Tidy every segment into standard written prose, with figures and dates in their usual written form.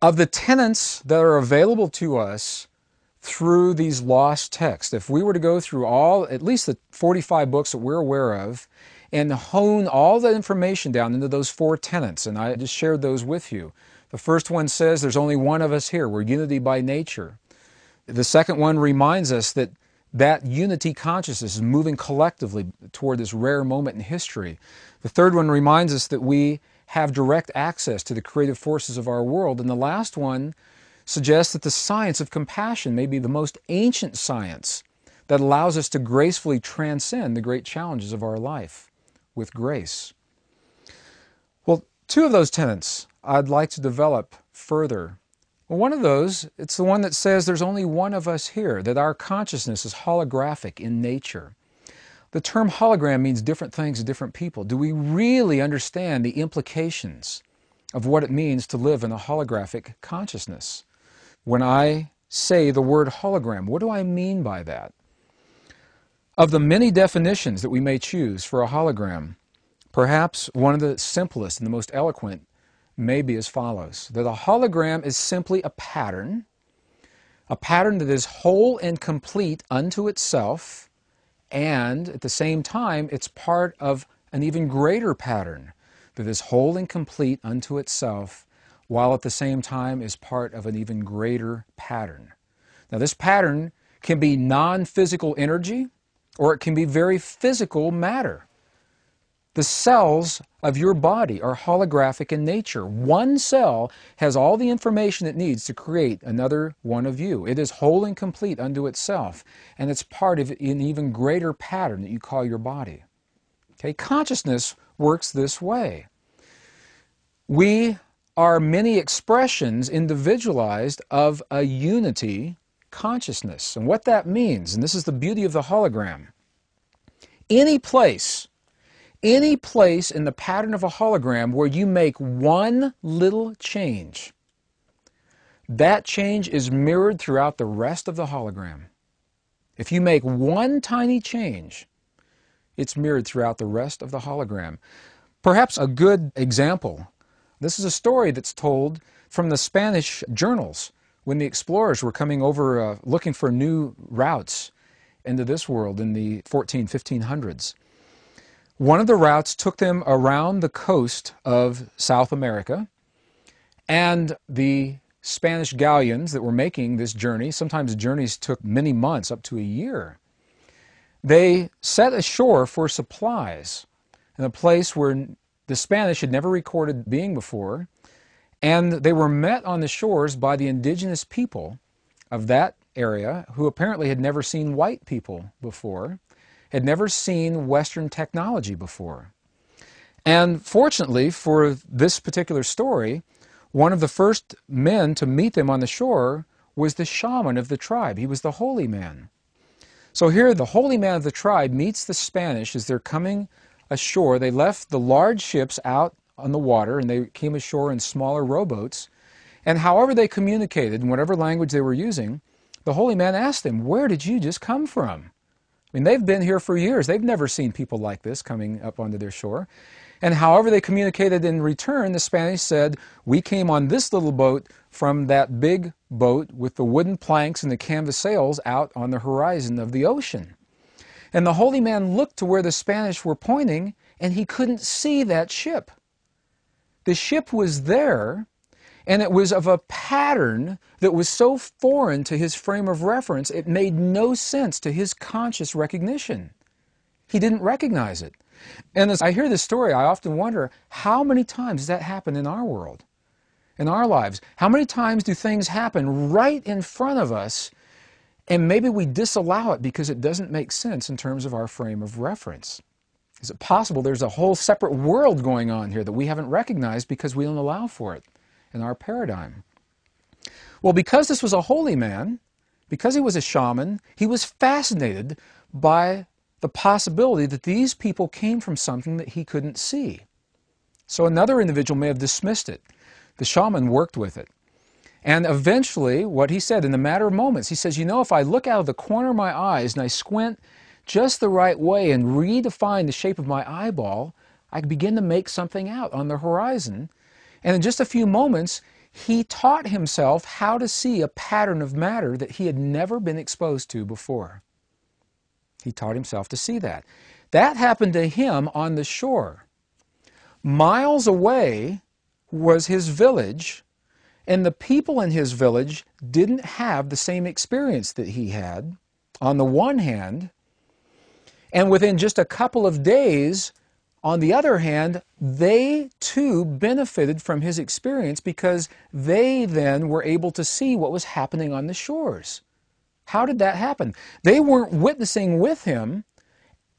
Of the tenets that are available to us through these lost texts, if we were to go through at least the 45 books that we're aware of, and hone all that information down into those 4 tenets, and I just shared those with you. The first one says there's only one of us here. We're unity by nature. The second one reminds us that that unity consciousness is moving collectively toward this rare moment in history. The third one reminds us that we have direct access to the creative forces of our world. And the last one suggests that the science of compassion may be the most ancient science that allows us to gracefully transcend the great challenges of our life with grace. Well, 2 of those tenets I'd like to develop further. Well, one of those, it's the one that says there's only one of us here, that our consciousness is holographic in nature. The term hologram means different things to different people. Do we really understand the implications of what it means to live in a holographic consciousness? When I say the word hologram, what do I mean by that? Of the many definitions that we may choose for a hologram, perhaps one of the simplest and the most eloquent may be as follows: that a hologram is simply a pattern that is whole and complete unto itself, and at the same time it's part of an even greater pattern that is whole and complete unto itself, while at the same time is part of an even greater pattern. Now, this pattern can be non-physical energy, or it can be very physical matter. The cells of your body are holographic in nature. One cell has all the information it needs to create another one of you. It is whole and complete unto itself, and it's part of an even greater pattern that you call your body. Okay? Consciousness works this way. We are many expressions individualized of a unity consciousness. And what that means, and this is the beauty of the hologram, any place in the pattern of a hologram where you make one little change, that change is mirrored throughout the rest of the hologram. If you make one tiny change, it's mirrored throughout the rest of the hologram. Perhaps a good example, this is a story that's told from the Spanish journals when the explorers were coming over looking for new routes into this world in the 1500s. One of the routes took them around the coast of South America, and the Spanish galleons that were making this journey, sometimes journeys took many months, up to a year, they set ashore for supplies in a place where the Spanish had never recorded being before, and they were met on the shores by the indigenous people of that area who apparently had never seen white people before, had never seen Western technology before. And fortunately for this particular story, one of the first men to meet them on the shore was the shaman of the tribe. He was the holy man. So here the holy man of the tribe meets the Spanish as they're coming ashore. They left the large ships out on the water and they came ashore in smaller rowboats. And however they communicated, in whatever language they were using, the holy man asked them, "Where did you just come from?" I mean, they've been here for years. They've never seen people like this coming up onto their shore. And however they communicated in return, the Spanish said, "We came on this little boat from that big boat with the wooden planks and the canvas sails out on the horizon of the ocean." And the holy man looked to where the Spanish were pointing, and he couldn't see that ship. The ship was there, and it was of a pattern that was so foreign to his frame of reference, it made no sense to his conscious recognition. He didn't recognize it. And as I hear this story, I often wonder, how many times does that happen in our world, in our lives? How many times do things happen right in front of us, and maybe we disallow it because it doesn't make sense in terms of our frame of reference? Is it possible there's a whole separate world going on here that we haven't recognized because we don't allow for it in our paradigm? Well, because this was a holy man, because he was a shaman, he was fascinated by the possibility that these people came from something that he couldn't see. So another individual may have dismissed it. The shaman worked with it. And eventually, what he said, in a matter of moments, he says, if I look out of the corner of my eyes and I squint just the right way and redefine the shape of my eyeball, I begin to make something out on the horizon. And in just a few moments, he taught himself how to see a pattern of matter that he had never been exposed to before. He taught himself to see that. That happened to him on the shore. Miles away was his village, and the people in his village didn't have the same experience that he had, on the one hand, and within just a couple of days, on the other hand, they too benefited from his experience because they then were able to see what was happening on the shores. How did that happen? They weren't witnessing with him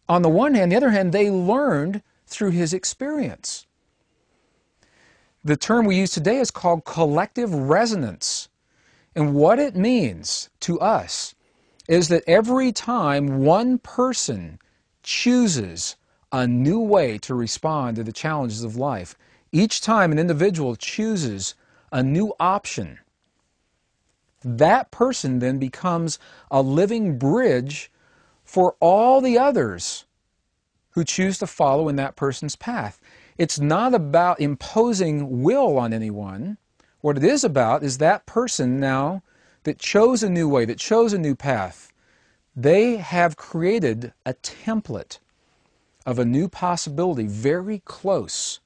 on the one hand. On the other hand, they learned through his experience. The term we use today is called collective resonance. And what it means to us is that every time one person chooses a new way to respond to the challenges of life, each time an individual chooses a new option, that person then becomes a living bridge for all the others who choose to follow in that person's path. It's not about imposing will on anyone. What it is about is that person now that chose a new way, that chose a new path, they have created a template of a new possibility very close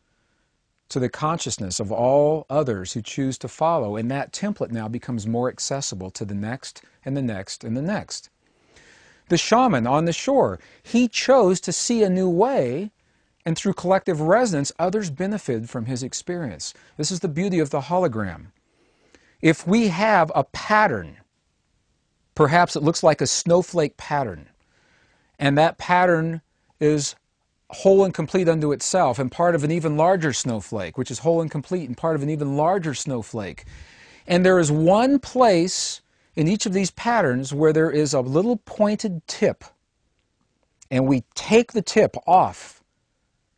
to the consciousness of all others who choose to follow, and that template now becomes more accessible to the next and the next and the next. The shaman on the shore, he chose to see a new way, and through collective resonance, others benefited from his experience. This is the beauty of the hologram. If we have a pattern, perhaps it looks like a snowflake pattern, and that pattern is whole and complete unto itself, and part of an even larger snowflake, which is whole and complete, and part of an even larger snowflake. And there is one place in each of these patterns where there is a little pointed tip, and we take the tip off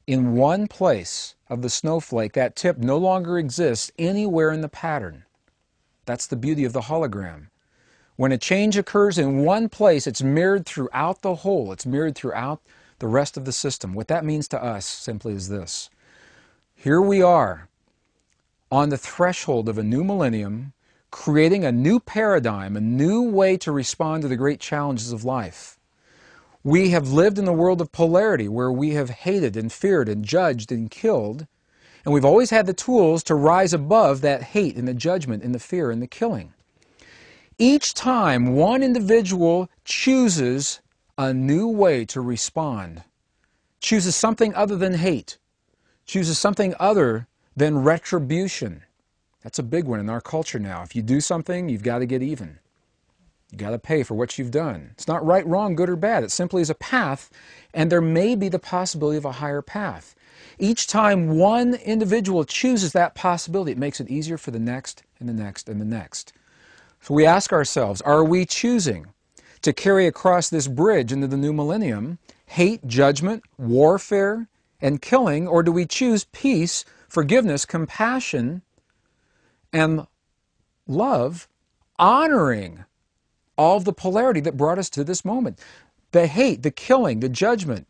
in one place of the snowflake. That tip no longer exists anywhere in the pattern. That's the beauty of the hologram. When a change occurs in one place, it's mirrored throughout the whole. It's mirrored throughout the rest of the system. What that means to us simply is this. Here we are on the threshold of a new millennium, creating a new paradigm, a new way to respond to the great challenges of life. We have lived in a world of polarity where we have hated and feared and judged and killed, and we've always had the tools to rise above that hate and the judgment and the fear and the killing. Each time one individual chooses a new way to respond, chooses something other than hate, chooses something other than retribution. That's a big one in our culture now. If you do something, you've got to get even. You've got to pay for what you've done. It's not right, wrong, good or bad. It simply is a path, and there may be the possibility of a higher path. Each time one individual chooses that possibility, it makes it easier for the next and the next and the next. So we ask ourselves, are we choosing to carry across this bridge into the new millennium hate, judgment, warfare, and killing, or do we choose peace, forgiveness, compassion, and love, honoring all of the polarity that brought us to this moment? The hate, the killing, the judgment,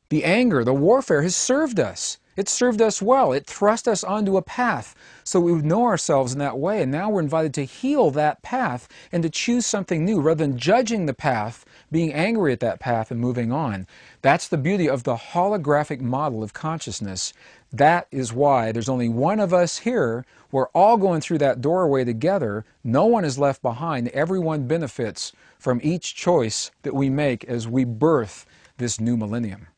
the anger, the warfare has served us. It served us well. It thrust us onto a path so we would know ourselves in that way. And now we're invited to heal that path and to choose something new rather than judging the path, being angry at that path and moving on. That's the beauty of the holographic model of consciousness. That is why there's only one of us here. We're all going through that doorway together. No one is left behind. Everyone benefits from each choice that we make as we birth this new millennium.